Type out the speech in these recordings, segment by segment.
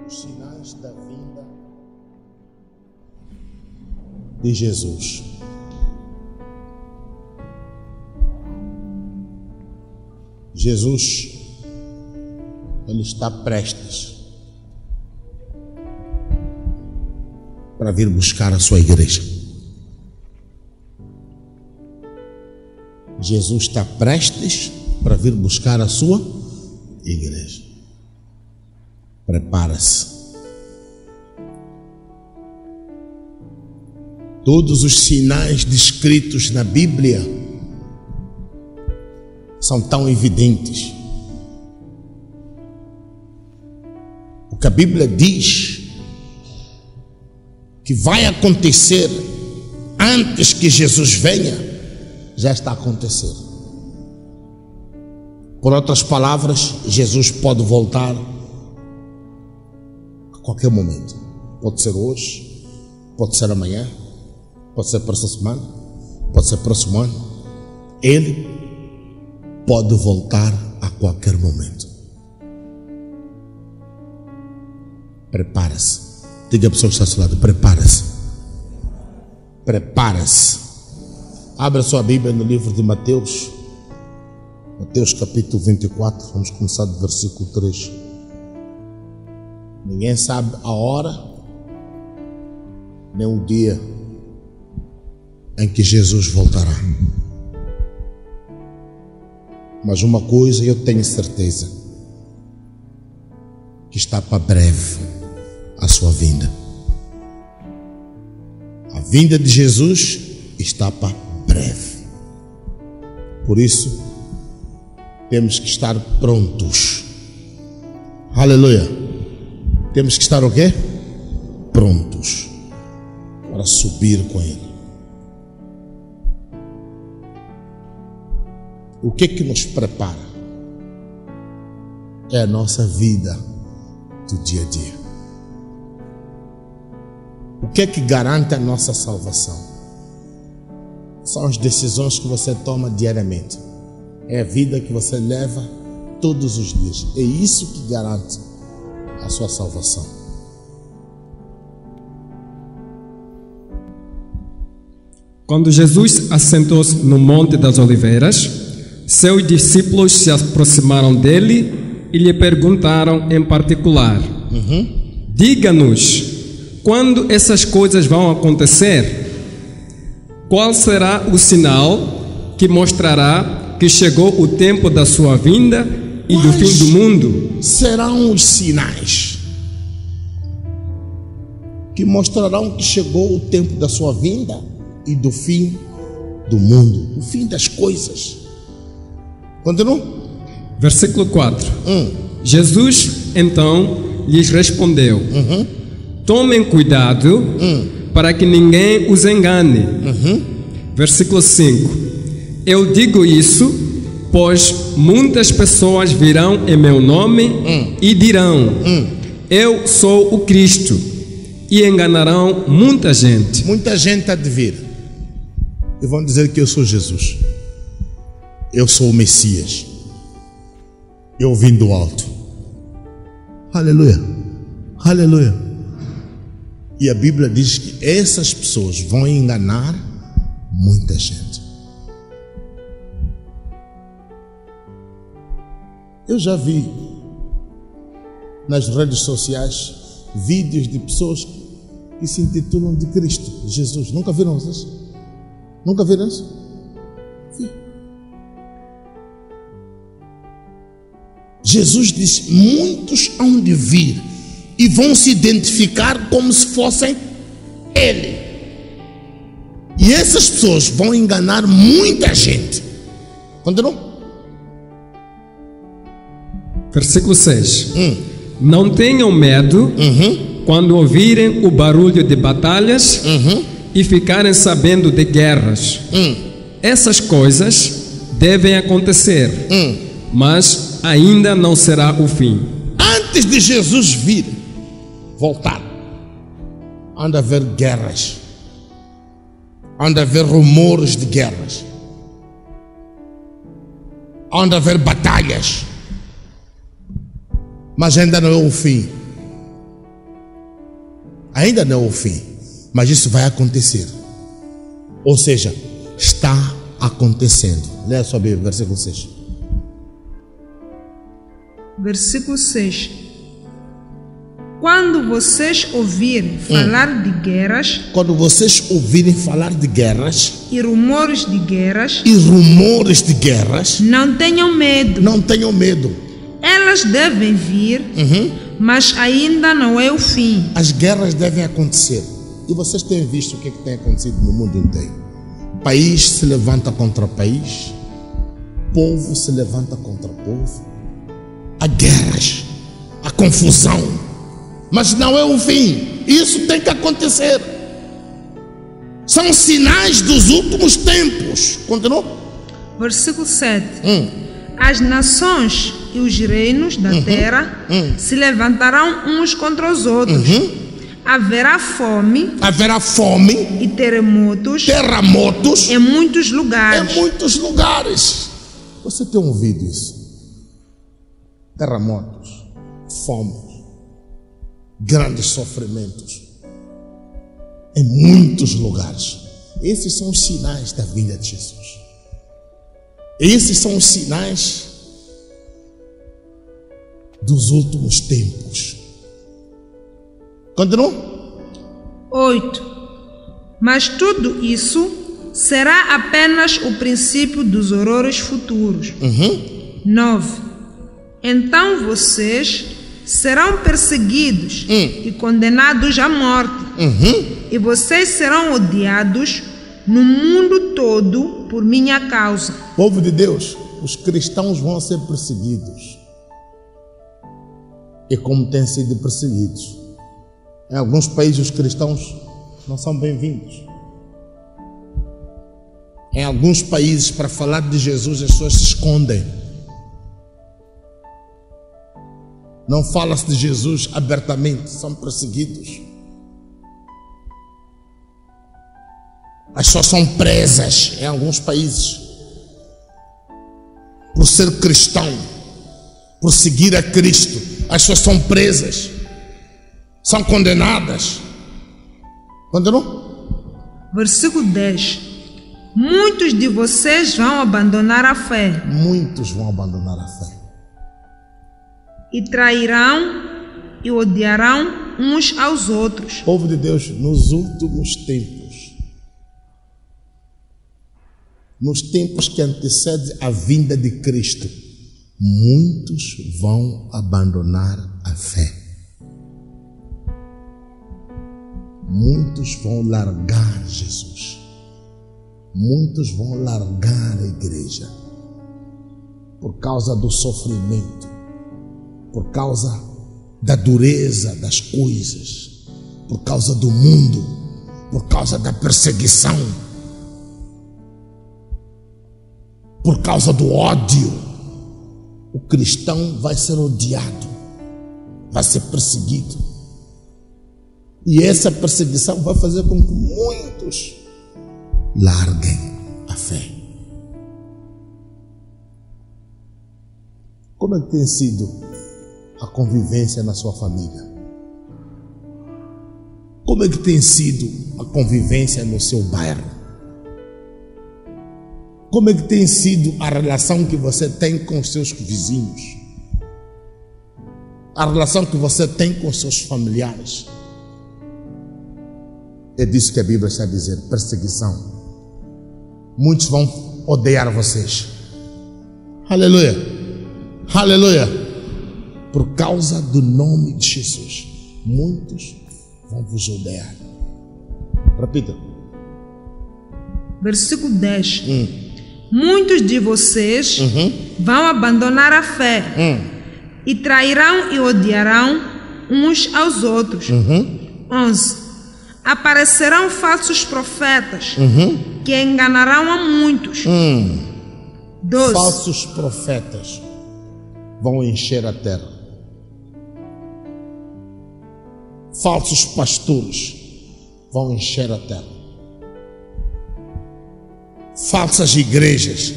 Os sinais da vinda de Jesus. Jesus, ele está prestes para vir buscar a sua igreja. Jesus está prestes para vir buscar a sua igreja. Prepara-se. Todos os sinais descritos na Bíblia são tão evidentes. O que a Bíblia diz que vai acontecer antes que Jesus venha, já está acontecendo. Por outras palavras, Jesus pode voltar a qualquer momento. Pode ser hoje, pode ser amanhã, pode ser próxima semana, pode ser próximo ano. Ele pode voltar a qualquer momento. Prepara-se. Diga a pessoa que está ao seu lado: prepara-se. Prepara-se. Abra sua Bíblia no livro de Mateus. Mateus capítulo 24. Vamos começar do versículo 3. Ninguém sabe a hora nem o dia em que Jesus voltará. Mas uma coisa eu tenho certeza, que está para breve a sua vinda. A vinda de Jesus está para breve. Por isso, temos que estar prontos. Aleluia. Temos que estar o quê? Prontos para subir com Ele. O que que nos prepara? É a nossa vida do dia a dia. O que é que garante a nossa salvação? São as decisões que você toma diariamente. É a vida que você leva todos os dias. É isso que garante a sua salvação. Quando Jesus assentou-se no Monte das Oliveiras, seus discípulos se aproximaram dele e lhe perguntaram em particular: diga-nos, quando essas coisas vão acontecer? Qual será o sinal que mostrará que chegou o tempo da sua vinda e do fim do mundo? Serão os sinais que mostrarão que chegou o tempo da sua vinda e do fim do mundo, o fim das coisas. Continua. Versículo 4. Jesus então lhes respondeu: tomem cuidado para que ninguém os engane. Versículo 5. Eu digo isso, pois muitas pessoas virão em meu nome e dirão: eu sou o Cristo, e enganarão muita gente. Muita gente há de vir e vão dizer que eu sou Jesus, eu sou o Messias, eu vim do alto. Aleluia, aleluia. E a Bíblia diz que essas pessoas vão enganar muita gente. Eu já vi nas redes sociais vídeos de pessoas que se intitulam de Cristo, Jesus. Nunca viram isso? Nunca viram isso? Sim. Jesus disse: muitos hão de vir e vão se identificar como se fossem Ele. E essas pessoas vão enganar muita gente. Continua. Versículo 6. Não tenham medo quando ouvirem o barulho de batalhas e ficarem sabendo de guerras. Essas coisas devem acontecer, mas ainda não será o fim. Antes de Jesus vir, voltar, anda a haver guerras, anda a haver rumores de guerras, anda a haver batalhas, mas ainda não é o fim. Ainda não é o fim, mas isso vai acontecer. Ou seja, está acontecendo. Leia sua Bíblia, versículo 6. Versículo 6. Quando vocês ouvirem falar de guerras, quando vocês ouvirem falar de guerras e rumores de guerras, não tenham medo. Elas devem vir, mas ainda não é o fim. As guerras devem acontecer. E vocês têm visto o que tem acontecido no mundo inteiro. País se levanta contra país, povo se levanta contra povo. Há guerras, há confusão. Mas não é o fim. Isso tem que acontecer. São sinais dos últimos tempos. Continua. Versículo 7. As nações e os reinos da terra se levantarão uns contra os outros. Haverá fome e terremotos em muitos lugares. Você tem ouvido isso? Terremotos, fome, grandes sofrimentos em muitos lugares. Esses são os sinais da vinda de Jesus. Esses são os sinais dos últimos tempos. Continua. 8. Mas tudo isso será apenas o princípio dos horrores futuros. 9. Então vocês serão perseguidos e condenados à morte. E vocês serão odiados no mundo todo por minha causa. Povo de Deus, os cristãos vão ser perseguidos. E como têm sido perseguidos. Em alguns países os cristãos não são bem-vindos. Em alguns países, para falar de Jesus, as pessoas se escondem. Não fala-se de Jesus abertamente, são perseguidos. As pessoas são presas em alguns países por ser cristão, por seguir a Cristo. As pessoas são presas, são condenadas. Continua. Versículo 10. Muitos de vocês vão abandonar a fé. Muitos vão abandonar a fé. E trairão e odiarão uns aos outros. Povo de Deus, nos últimos tempos, nos tempos que antecedem a vinda de Cristo, muitos vão abandonar a fé. Muitos vão largar Jesus. Muitos vão largar a igreja por causa do sofrimento, por causa da dureza das coisas, por causa do mundo, por causa da perseguição, por causa do ódio. O cristão vai ser odiado, vai ser perseguido. E essa perseguição vai fazer com que muitos larguem a fé. Como é que tem sido a convivência na sua família? Como é que tem sido a convivência no seu bairro? Como é que tem sido a relação que você tem com os seus vizinhos? A relação que você tem com os seus familiares? É disso que a Bíblia está a dizer, perseguição. Muitos vão odiar vocês. Aleluia. Aleluia. Por causa do nome de Jesus, muitos vão vos odiar. Repita. Versículo 10. Muitos de vocês vão abandonar a fé e trairão e odiarão uns aos outros. 11. Aparecerão falsos profetas que enganarão a muitos. 12. Falsos profetas vão encher a terra. Falsos pastores vão encher a terra. Falsas igrejas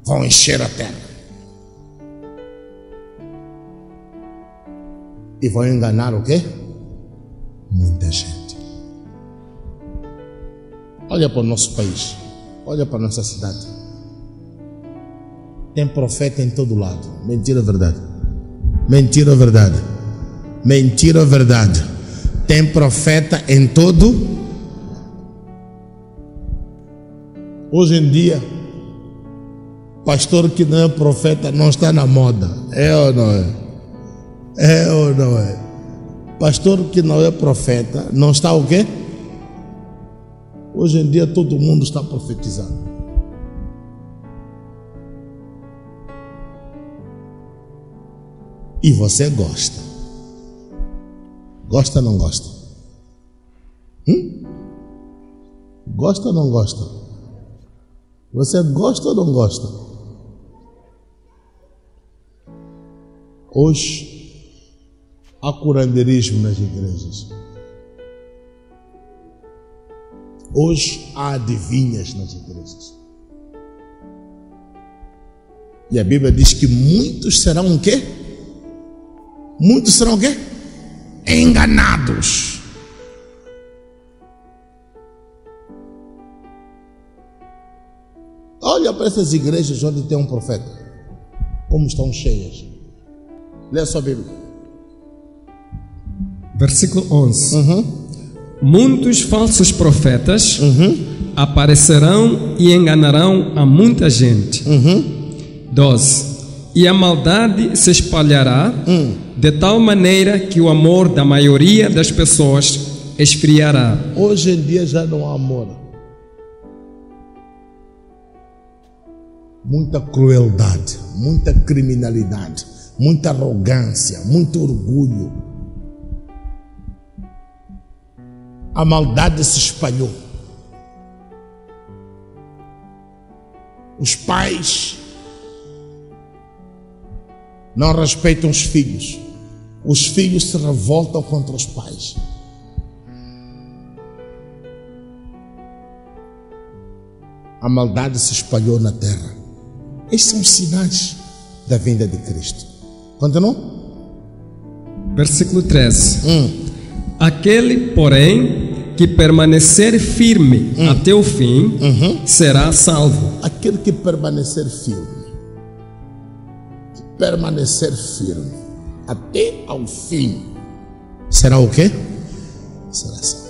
vão encher a terra. E vão enganar o quê? Olha para o nosso país, olha para a nossa cidade. Tem profeta em todo lado. Mentira ou verdade? Mentira ou verdade? Mentira ou verdade? Tem profeta em todo. Hoje em dia, pastor que não é profeta não está na moda. É ou não é? É ou não é? Pastor que não é profeta não está o quê? Hoje em dia todo mundo está profetizando. E você gosta. Gosta ou não gosta? Gosta ou não gosta? Você gosta ou não gosta? Hoje há curandeirismo nas igrejas. Hoje há adivinhas nas igrejas. E a Bíblia diz que muitos serão o quê? Muitos serão o quê? Enganados. Olha para essas igrejas onde tem um profeta, como estão cheias. Lê a sua Bíblia. Versículo 11. Muitos falsos profetas aparecerão e enganarão a muita gente. 12. E a maldade se espalhará de tal maneira que o amor da maioria das pessoas esfriará. Hoje em dia já não há amor. Muita crueldade, muita criminalidade, muita arrogância, muito orgulho. A maldade se espalhou. Os pais não respeitam os filhos. Os filhos se revoltam contra os pais. A maldade se espalhou na terra. Estes são os sinais da vinda de Cristo. Continua? Versículo 13. Aquele, porém, que permanecer firme até o fim, será salvo. Aquele que permanecer firme. Permanecer firme até ao fim, será o quê? Será salvo.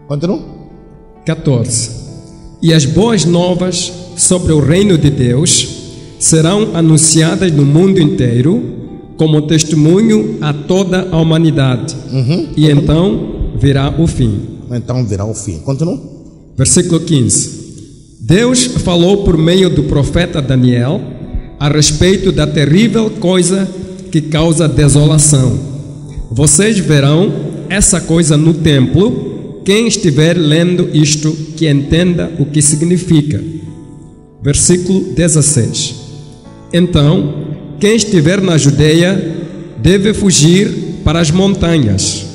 Continua? 14. E as boas novas sobre o reino de Deus serão anunciadas no mundo inteiro como testemunho a toda a humanidade. E então virá o fim. Então virá o fim. Continua? Versículo 15. Deus falou por meio do profeta Daniel a respeito da terrível coisa que causa desolação. Vocês verão essa coisa no templo. Quem estiver lendo isto, que entenda o que significa. Versículo 16. Então, quem estiver na Judeia deve fugir para as montanhas.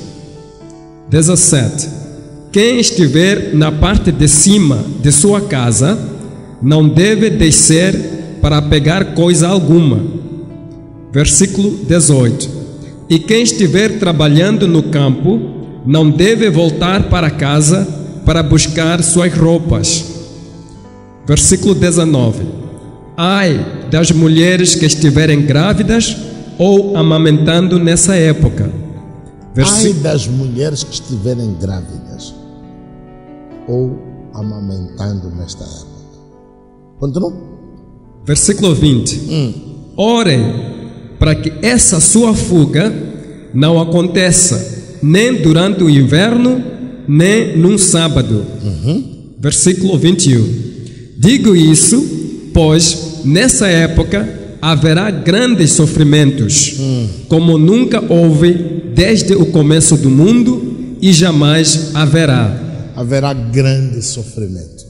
17. Quem estiver na parte de cima de sua casa não deve descer para pegar coisa alguma. Versículo 18. E quem estiver trabalhando no campo não deve voltar para casa para buscar suas roupas. Versículo 19. Ai das mulheres que estiverem grávidas ou amamentando nessa época. Ai das mulheres que estiverem grávidas ou amamentando nesta época. Continua. Versículo 20. Orem para que essa sua fuga não aconteça nem durante o inverno, nem num sábado. Versículo 21. Digo isso, pois nessa época haverá grandes sofrimentos, como nunca houve desde o começo do mundo e jamais haverá. Haverá grande sofrimento.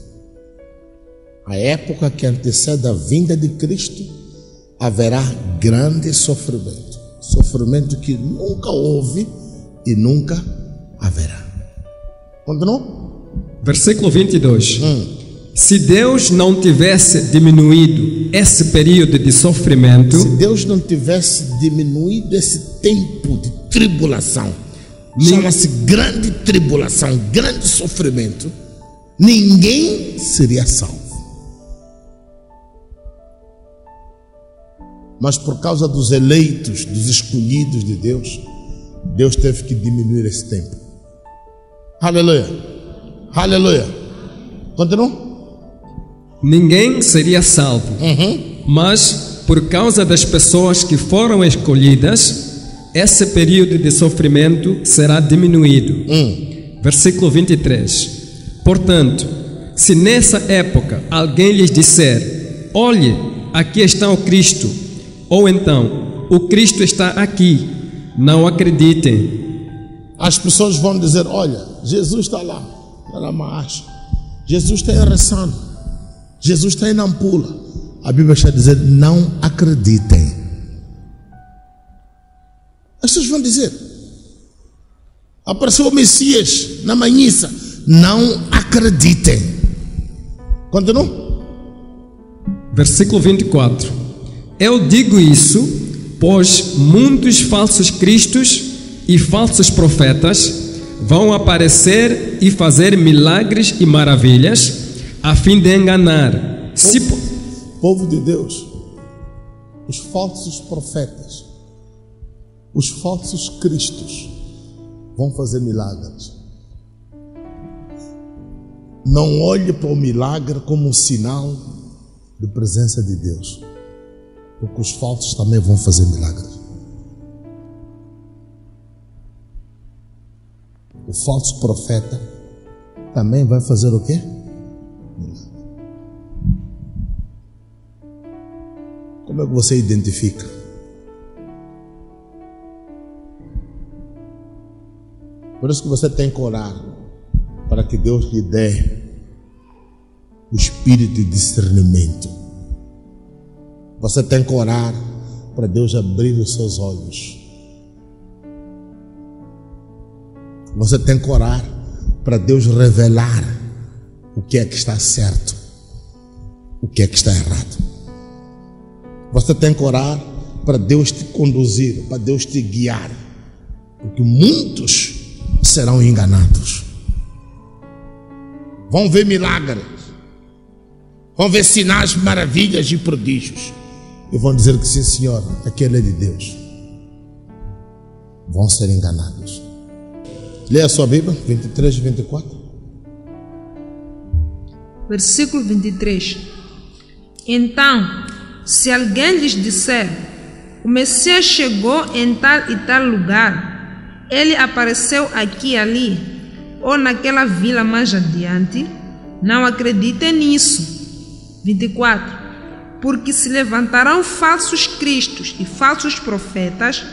A época que antecede a vinda de Cristo, haverá grande sofrimento. Sofrimento que nunca houve e nunca haverá. Continua? Versículo 22. Se Deus não tivesse diminuído esse período de sofrimento, se Deus não tivesse diminuído esse tempo de tribulação, chama-se grande tribulação, grande sofrimento, ninguém seria salvo. Mas por causa dos eleitos, dos escolhidos de Deus, Deus teve que diminuir esse tempo. Aleluia. Aleluia. Continua. Ninguém seria salvo. Mas por causa das pessoas que foram escolhidas, esse período de sofrimento será diminuído. Versículo 23. Portanto, se nessa época alguém lhes disser: olhe, aqui está o Cristo, ou então, o Cristo está aqui, não acreditem. As pessoas vão dizer: olha, Jesus está lá, na Maacha. Jesus está em Ressano. Jesus está em Nampula. A Bíblia está dizendo: não acreditem. As pessoas vão dizer: apareceu o Messias na Manhiça. Não acreditem. Continua. Versículo 24. Eu digo isso, pois muitos falsos cristos e falsos profetas vão aparecer e fazer milagres e maravilhas, a fim de enganar. Povo de Deus, os falsos profetas, os falsos cristos vão fazer milagres. Não olhe para o milagre como um sinal de presença de Deus, porque os falsos também vão fazer milagres. O falso profeta também vai fazer o quê? Milagre. Como é que você identifica? Por isso que você tem que orar para que Deus lhe dê o espírito de discernimento. Você tem que orar para Deus abrir os seus olhos. Você tem que orar para Deus revelar o que é que está certo, o que é que está errado. Você tem que orar para Deus te conduzir, para Deus te guiar, porque muitos serão enganados. Vão ver milagres, vão ver sinais, maravilhas e prodígios, e vão dizer que sim, Senhor, aquele é de Deus. Vão ser enganados. Leia a sua Bíblia, 23 e 24. Versículo 23. Então, se alguém lhes disser: o Messias chegou em tal e tal lugar, ele apareceu aqui e ali, ou naquela vila mais adiante, não acreditem nisso. 24. Porque se levantarão falsos cristos e falsos profetas,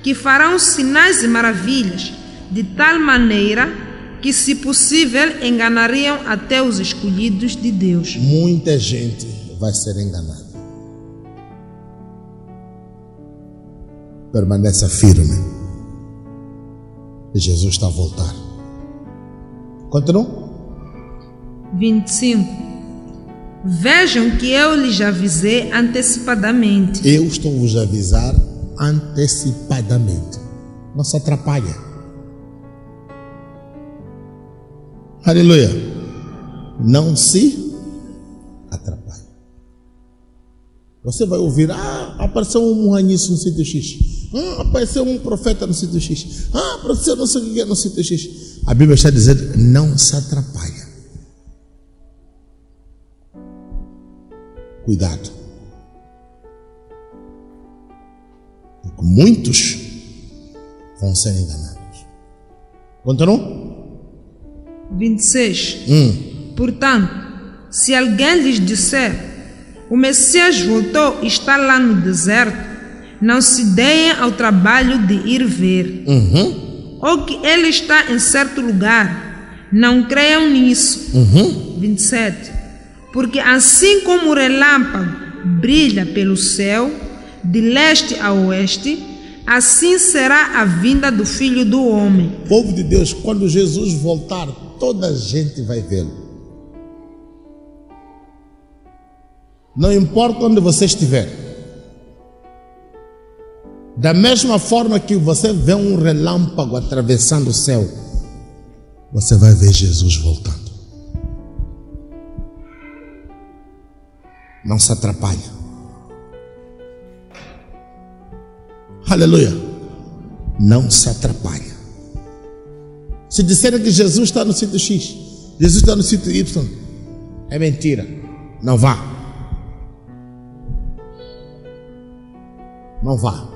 que farão sinais e maravilhas, de tal maneira que, se possível, enganariam até os escolhidos de Deus. Muita gente vai ser enganada. Permaneça firme. Jesus está a voltar. Continua. 25. Vejam que eu lhes avisei antecipadamente. Eu estou vos a avisar antecipadamente. Não se atrapalha. Aleluia. Não se atrapalhe. Você vai ouvir: apareceu um Muhanhis no sítio X. Apareceu um profeta no sítio X. Apareceu não sei o que no sítio X. A Bíblia está dizendo: não se atrapalha. Cuidado. Porque muitos vão ser enganados. Continua. 26. Portanto, se alguém lhes disser: o Messias voltou e está lá no deserto, não se deem ao trabalho de ir ver. Ou que ele está em certo lugar, não creiam nisso. 27. Porque assim como o relâmpago brilha pelo céu, de leste a oeste, assim será a vinda do Filho do Homem. Povo de Deus, quando Jesus voltar, toda a gente vai vê-lo. Não importa onde você estiver. Da mesma forma que você vê um relâmpago atravessando o céu, você vai ver Jesus voltando. Não se atrapalha. Aleluia. Não se atrapalha. Se disserem que Jesus está no sítio X, Jesus está no sítio Y, é mentira. Não vá. Não vá.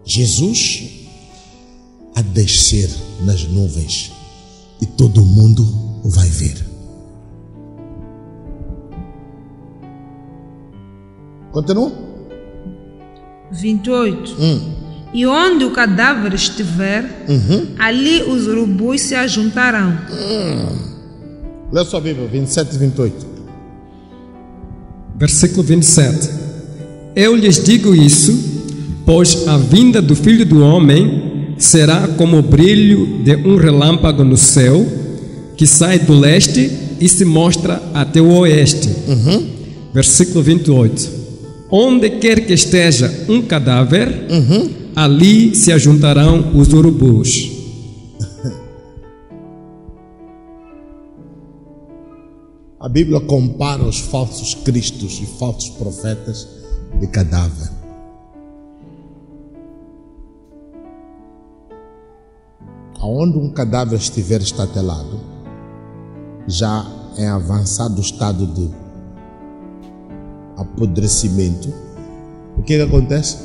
Jesus a descer nas nuvens e todo mundo o vai ver. Continua. 28. E onde o cadáver estiver, ali os urubus se ajuntarão. Lê sua Bíblia, 27 e 28. Versículo 27. Eu lhes digo isso, pois a vinda do Filho do Homem será como o brilho de um relâmpago no céu, que sai do leste e se mostra até o oeste. Versículo 28. Onde quer que esteja um cadáver, ali se ajuntarão os urubus. A Bíblia compara os falsos cristos e falsos profetas de cadáver. Aonde um cadáver estiver estatelado, já é avançado o estado de apodrecimento. O que acontece?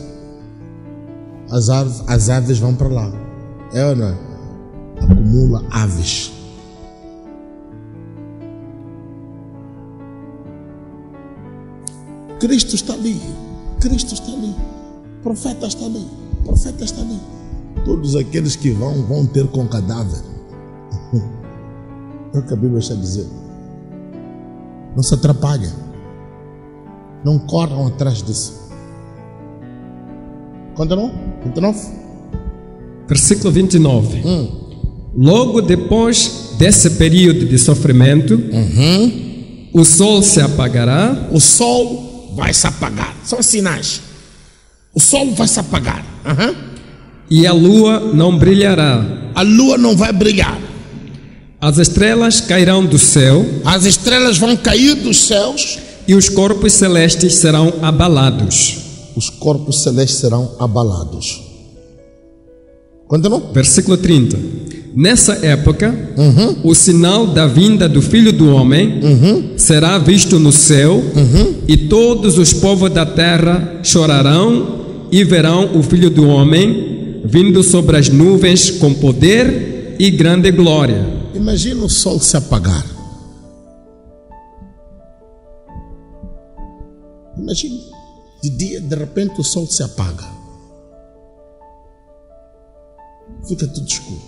As aves vão para lá. É ou não é? Acumula aves. Cristo está ali. Cristo está ali. O profeta está ali. O profeta está ali. Todos aqueles que vão ter com cadáver. É o que a Bíblia está dizendo. Não se atrapalha. Não corram atrás disso. Continua? 29. Versículo 29. Logo depois desse período de sofrimento, o sol se apagará. O sol vai se apagar. São sinais. O sol vai se apagar. E a lua não brilhará. A lua não vai brilhar. As estrelas cairão do céu. As estrelas vão cair dos céus. E os corpos celestes serão abalados. Os corpos celestes serão abalados. Continua. Versículo 30. Nessa época, o sinal da vinda do Filho do Homem será visto no céu, e todos os povos da terra chorarão e verão o Filho do Homem vindo sobre as nuvens com poder e grande glória. Imagina o sol se apagar. Imagina, de dia, de repente o sol se apaga. Fica tudo escuro.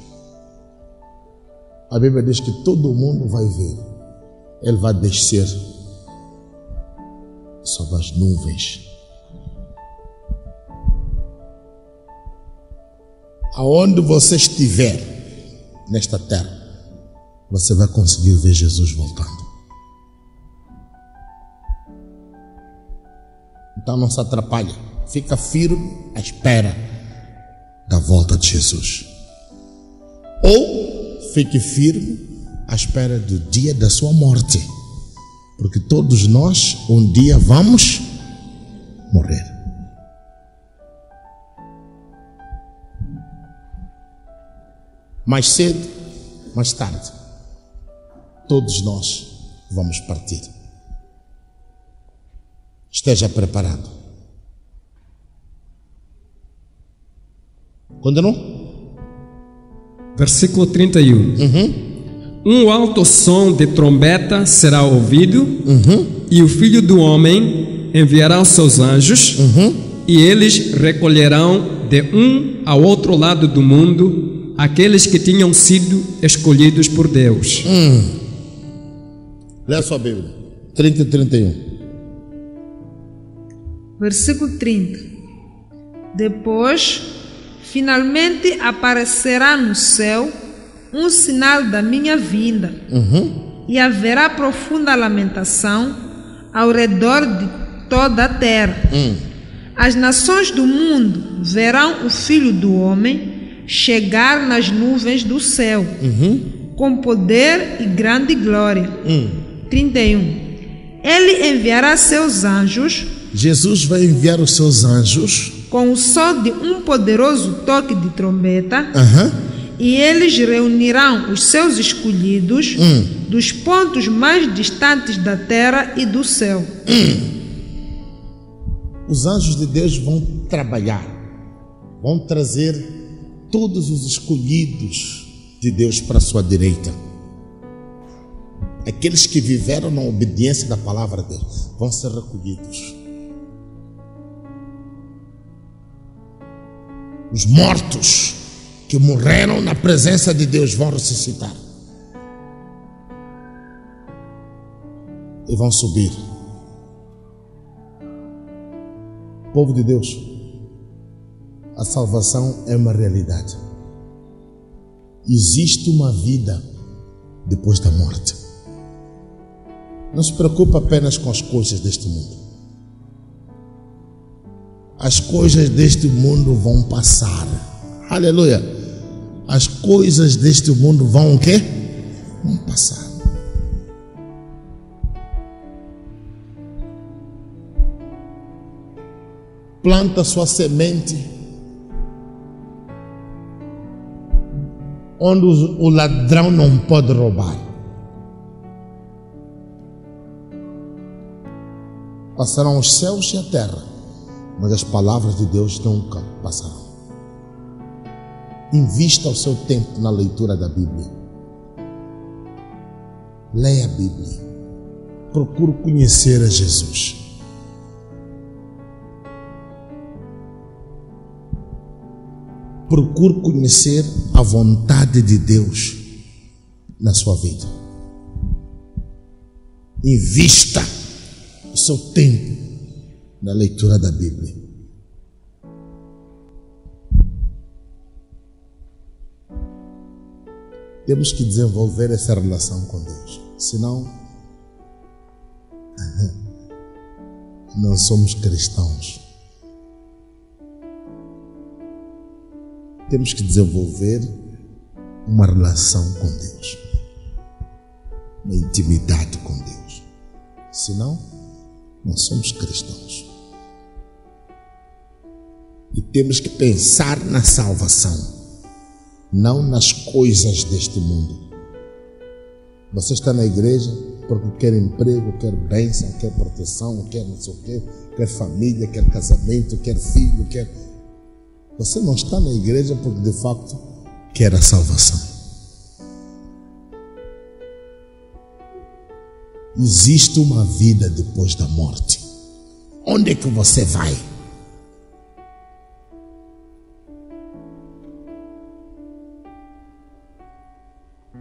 A Bíblia diz que todo mundo vai ver. Ele vai descer sobre as nuvens. Aonde você estiver nesta terra, você vai conseguir ver Jesus voltando. Então não se atrapalha. Fica firme à espera da volta de Jesus. Ou fique firme à espera do dia da sua morte. Porque todos nós um dia vamos morrer. Mais cedo, mais tarde, todos nós vamos partir. Esteja preparado. Continua. Versículo 31. Um alto som de trombeta será ouvido, e o Filho do Homem enviará os seus anjos, e eles recolherão de um ao outro lado do mundo aqueles que tinham sido escolhidos por Deus. Lê a sua Bíblia. 30 e 31. Versículo 30. Depois, finalmente aparecerá no céu um sinal da minha vinda, e haverá profunda lamentação ao redor de toda a terra. As nações do mundo verão o Filho do Homem chegar nas nuvens do céu, com poder e grande glória. 31. Ele enviará seus anjos. Jesus vai enviar os seus anjos Com o som de um poderoso toque de trombeta. E eles reunirão os seus escolhidos dos pontos mais distantes da terra e do céu. Os anjos de Deus vão trabalhar, vão trazer todos os escolhidos de Deus para a sua direita. Aqueles que viveram na obediência da palavra de Deus vão ser recolhidos. Os mortos que morreram na presença de Deus vão ressuscitar e vão subir. Povo de Deus, a salvação é uma realidade. Existe uma vida depois da morte. Não se preocupe apenas com as coisas deste mundo. As coisas deste mundo vão passar. Aleluia. As coisas deste mundo vão o quê? Vão passar. Planta sua semente onde o ladrão não pode roubar. Passarão os céus e a terra, mas as palavras de Deus nunca passarão. Invista o seu tempo na leitura da Bíblia. Leia a Bíblia. Procure conhecer a Jesus. Procure conhecer a vontade de Deus na sua vida. Invista o seu tempo na leitura da Bíblia. Temos que desenvolver essa relação com Deus. Senão, não somos cristãos. Temos que desenvolver uma relação com Deus, uma intimidade com Deus. Senão, não somos cristãos. E temos que pensar na salvação, não nas coisas deste mundo. Você está na igreja porque quer emprego, quer bênção, quer proteção, quer não sei o quê, quer família, quer casamento, quer filho, quer... Você não está na igreja porque de facto quer a salvação. Existe uma vida depois da morte. Onde é que você vai?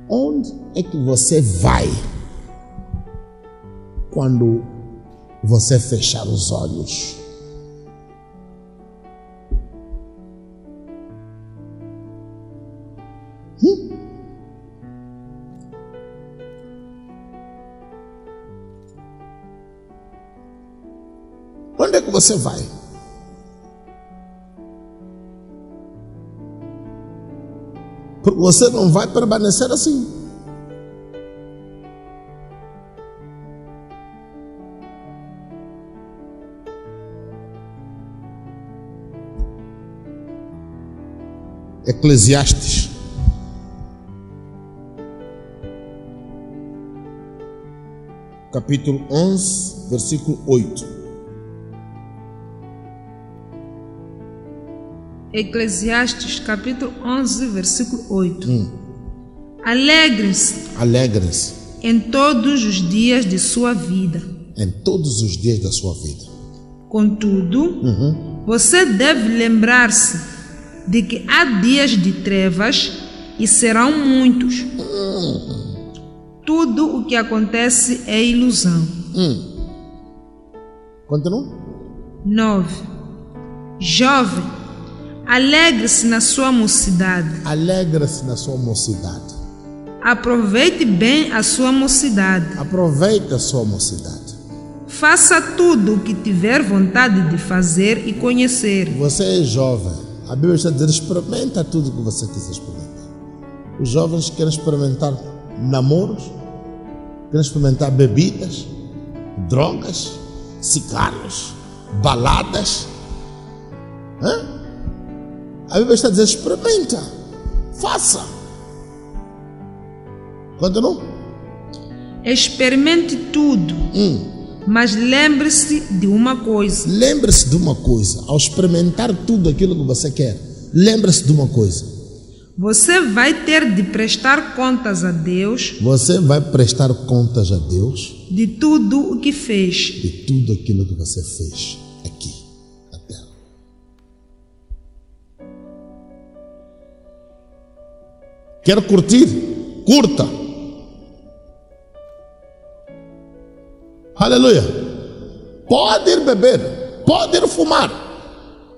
Onde é que você vai quando você fechar os olhos? Onde é que você vai? Porque você não vai permanecer assim. Eclesiastes capítulo 11, versículo 8. Eclesiastes capítulo 11, versículo 8. Alegrem-se. Alegrem-se. Em todos os dias de sua vida. Em todos os dias da sua vida. Contudo, você deve lembrar-se de que há dias de trevas e serão muitos. Tudo o que acontece é ilusão. Continua. 9. Jovem, alegre-se na sua mocidade. Alegre-se na sua mocidade. Aproveite bem a sua mocidade. Aproveite a sua mocidade. faça tudo o que tiver vontade de fazer e conhecer. Você é jovem. A Bíblia está dizendo: experimenta tudo que você quiser experimentar. Os jovens querem experimentar namoros, querem experimentar bebidas, drogas, cigarros, baladas. A Bíblia está dizendo: experimenta, faça. Continua. Experimente tudo, mas lembre-se de uma coisa. Lembre-se de uma coisa. Ao experimentar tudo aquilo que você quer, lembre-se de uma coisa. Você vai ter de prestar contas a Deus. Você vai prestar contas a Deus de tudo o que fez. De tudo aquilo que você fez aqui na terra. Quer curtir? Curta. Aleluia. Pode ir beber, pode ir fumar,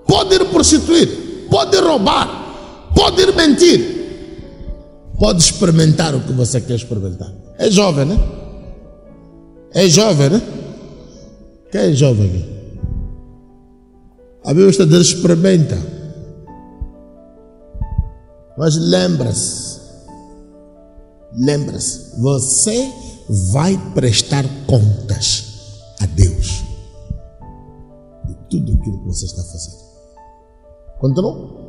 pode ir prostituir, pode ir roubar, pode ir mentir. Pode experimentar o que você quer experimentar. É jovem, né? É jovem, né? Quem é jovem aqui? A Bíblia está dizendo: experimenta. Mas lembra-se, você vai prestar contas a Deus de tudo aquilo que você está fazendo. Continua.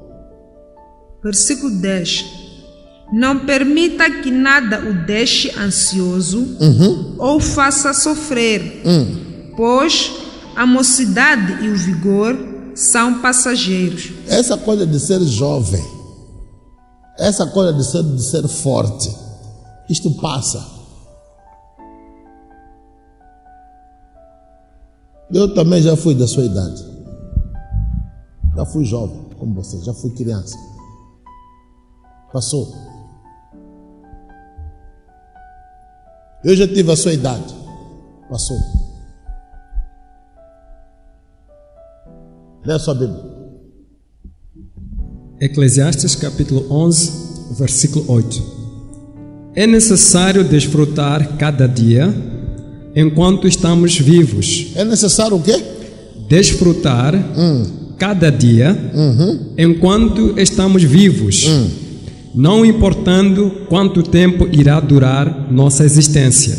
Versículo 10. Não permita que nada o deixe ansioso ou faça sofrer, pois a mocidade e o vigor são passageiros. Essa coisa de ser jovem, essa coisa de ser forte, isto passa. Eu também já fui da sua idade. Já fui jovem, como você, já fui criança. Passou. Eu já tive a sua idade. Passou. Lê a sua Bíblia. Eclesiastes capítulo 11, versículo 8. É necessário desfrutar cada dia enquanto estamos vivos. É necessário o quê? Desfrutar cada dia enquanto estamos vivos, não importando quanto tempo irá durar nossa existência.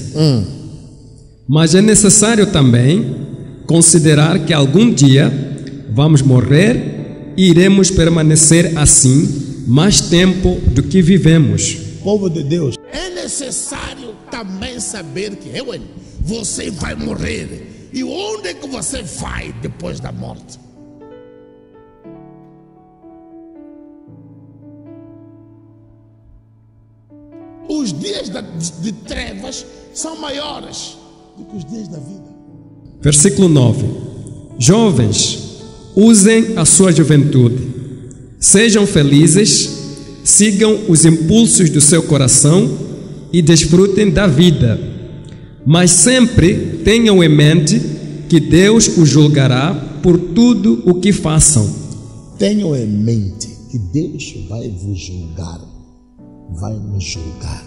Mas é necessário também considerar que algum dia vamos morrer e iremos permanecer assim mais tempo do que vivemos. Povo de Deus, é necessário também saber que você vai morrer. E onde é que você vai depois da morte? Os dias de trevas são maiores do que os dias da vida. Versículo 9. Jovens, usem a sua juventude, sejam felizes, sigam os impulsos do seu coração e desfrutem da vida. Mas sempre tenham em mente que Deus os julgará por tudo o que façam. Tenham em mente que Deus vai vos julgar, vai nos julgar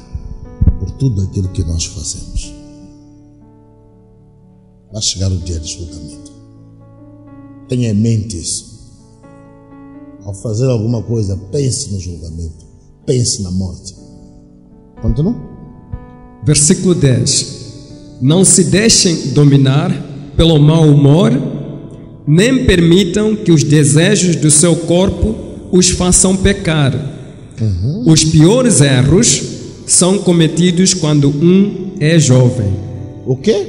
por tudo aquilo que nós fazemos. Vai chegar o dia de julgamento. Tenha em mente isso. Ao fazer alguma coisa, pense no julgamento, pense na morte. Continua. Versículo 10. Não se deixem dominar pelo mau humor, nem permitam que os desejos do seu corpo os façam pecar. Os piores erros são cometidos quando um é jovem. O quê?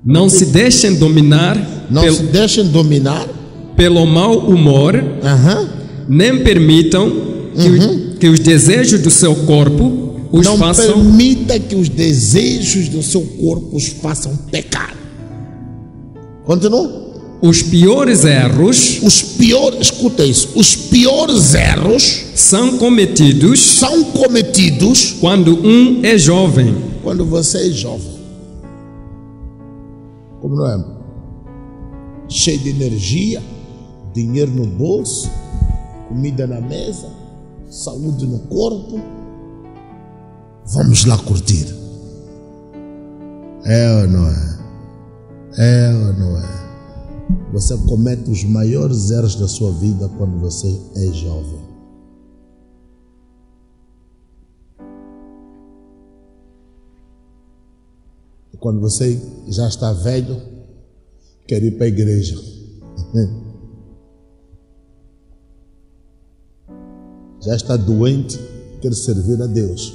Não se deixem dominar. Se deixem dominar pelo mau humor, nem permitam que os desejos do seu corpo os façam. Não permita que os desejos do seu corpo os façam pecar. Continua. Os piores erros. Escuta isso. Os piores erros são cometidos quando um é jovem. Quando você é jovem. Como não é? Cheio de energia, dinheiro no bolso, comida na mesa, saúde no corpo. Vamos lá curtir. É ou não é? É ou não é? Você comete os maiores erros da sua vida quando você é jovem. Quando você já está velho, quer ir para a igreja. Já está doente, quer servir a Deus.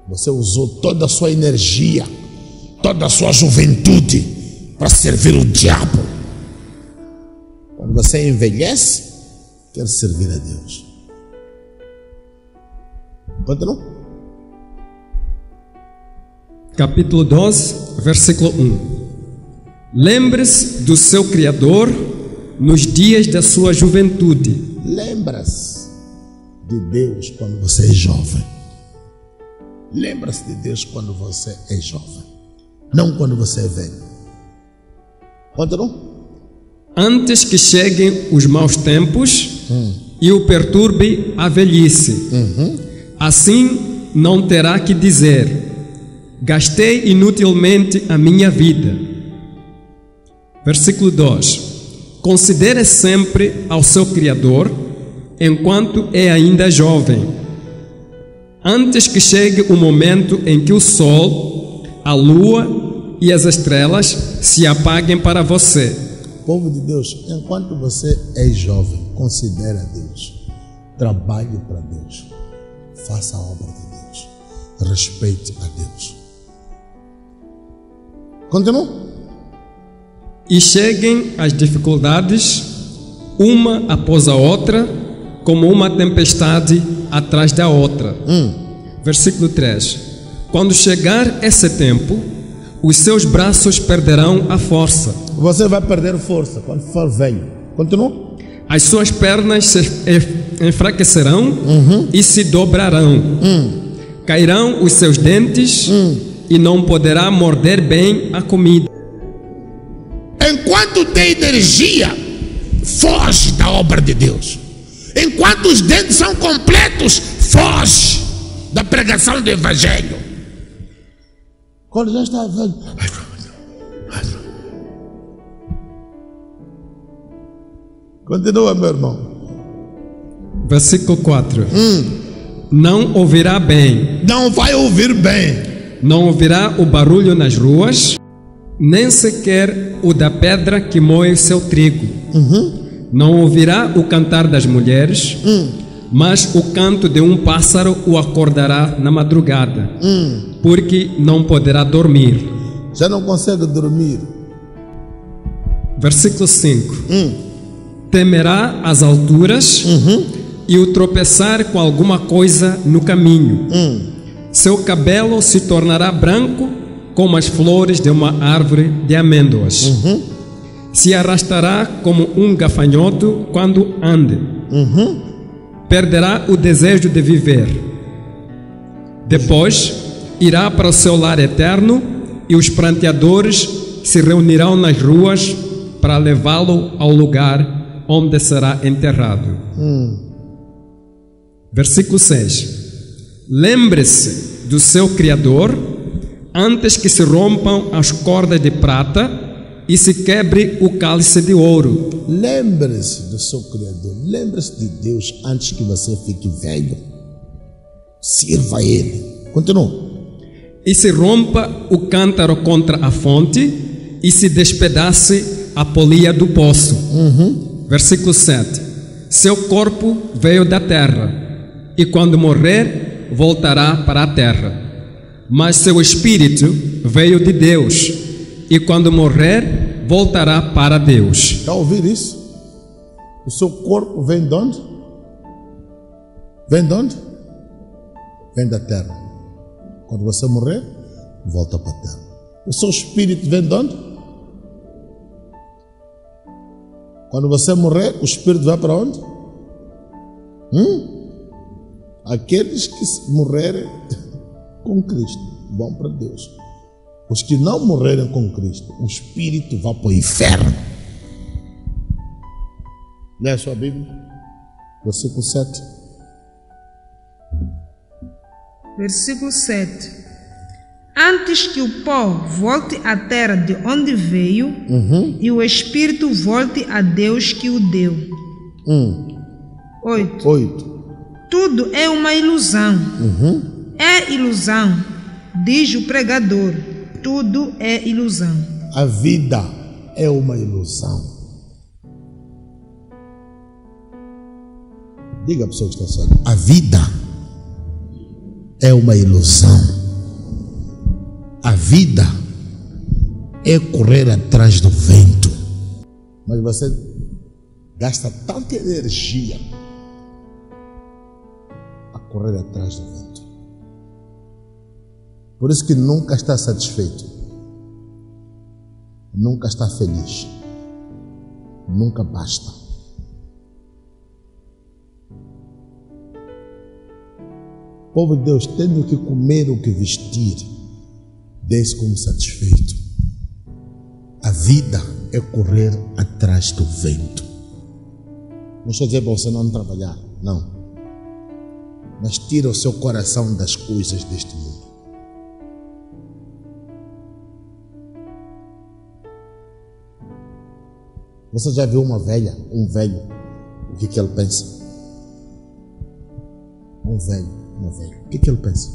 Você usou toda a sua energia, toda a sua juventude para servir o diabo. Quando você envelhece, quer servir a Deus. Continua. Capítulo 12, versículo 1. Lembre-se do seu Criador nos dias da sua juventude. Lembra-se de Deus quando você é jovem. Lembra-se de Deus quando você é jovem, não quando você é velho. Continua. Antes que cheguem os maus tempos e o perturbe a velhice. Assim não terá que dizer: gastei inutilmente a minha vida. Versículo 2. Considere sempre ao seu Criador enquanto é ainda jovem, antes que chegue o momento em que o sol, a lua e as estrelas se apaguem para você. Povo de Deus, enquanto você é jovem, considere a Deus, trabalhe para Deus, faça a obra de Deus, respeite a Deus. Continua. E cheguem as dificuldades, uma após a outra, como uma tempestade atrás da outra. Versículo 3. Quando chegar esse tempo, os seus braços perderão a força. Você vai perder força quando for velho. Continua. As suas pernas se enfraquecerão e se dobrarão. Cairão os seus dentes e não poderá morder bem a comida. Enquanto tem energia, foge da obra de Deus. Enquanto os dentes são completos, foge da pregação do Evangelho. Quando já está velho, continua, meu irmão. Versículo 4. Não ouvirá bem. Não vai ouvir bem. Não ouvirá o barulho nas ruas, nem sequer o da pedra que moe o seu trigo. Não ouvirá o cantar das mulheres, mas o canto de um pássaro o acordará na madrugada, porque não poderá dormir. Já não consegue dormir. Versículo 5. Temerá as alturas e o tropeçar com alguma coisa no caminho. Seu cabelo se tornará branco como as flores de uma árvore de amêndoas. Se arrastará como um gafanhoto quando ande. Perderá o desejo de viver. Depois irá para o seu lar eterno e os pranteadores se reunirão nas ruas para levá-lo ao lugar onde será enterrado. Versículo 6. Lembre-se do seu Criador antes que se rompam as cordas de prata e se quebre o cálice de ouro. Lembre-se do seu Criador. Lembre-se de Deus antes que você fique velho. Sirva a Ele. Continua. E se rompa o cântaro contra a fonte e se despedace a polia do poço. Versículo 7. Seu corpo veio da terra e quando morrer voltará para a terra. Mas seu espírito veio de Deus e quando morrer voltará para Deus. Já ouviram isso? O seu corpo vem de onde? Vem de onde? Vem da terra. Quando você morrer, volta para a terra. O seu espírito vem de onde? Quando você morrer, o espírito vai para onde? Aqueles que morrerem com Cristo vão para Deus. Os que não morrerem com Cristo, o espírito vai para o inferno. Lê a sua Bíblia, versículo 7. Versículo 7. Antes que o pó volte à terra de onde veio, e o espírito volte a Deus que o deu. 8. Tudo é uma ilusão. É ilusão, diz o pregador. Tudo é ilusão. A vida é uma ilusão. Diga a pessoa que está só. A vida é uma ilusão. A vida é correr atrás do vento. Mas você gasta tanta energia a correr atrás do vento. Por isso que nunca está satisfeito. Nunca está feliz. Nunca basta. Povo de Deus, tendo que comer o que vestir, dê-se como satisfeito. A vida é correr atrás do vento. Não estou dizendo para você não trabalhar, não. Mas tira o seu coração das coisas deste mundo. Você já viu um velho, o que ele pensa? Um velho, uma velha, o que ele pensa?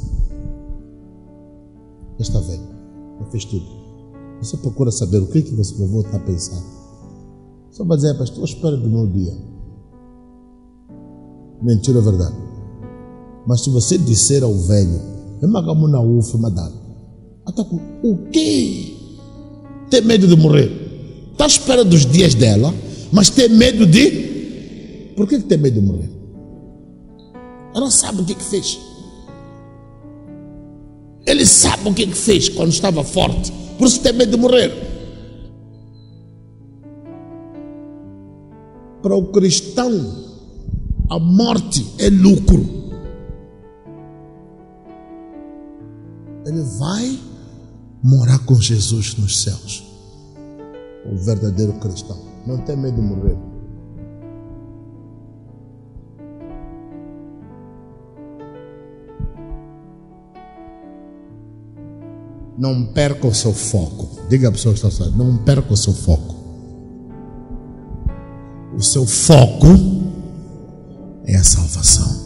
Está velho, já fez tudo. Você procura saber o que você vai voltar a pensar. Só vai dizer, pastor, espera do meu dia. Mentira, é verdade. Mas se você disser ao velho, o quê? Tem medo de morrer? Está à espera dos dias dela, mas tem medo de... Por que tem medo de morrer? Ela sabe o que fez. Ele sabe o que fez quando estava forte. Por isso tem medo de morrer. Para o cristão, a morte é lucro. Ele vai morar com Jesus nos céus. O verdadeiro cristão não tem medo de morrer. Não perca o seu foco. Diga a pessoa que está falando, não perca o seu foco. O seu foco é a salvação.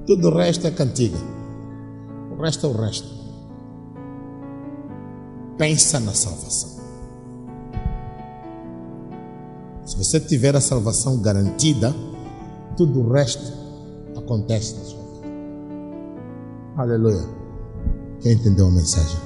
Tudo o resto é cantiga. O resto é o resto. Pensa na salvação. Se você tiver a salvação garantida, tudo o resto acontece na sua vida. Aleluia. Quem entendeu a mensagem?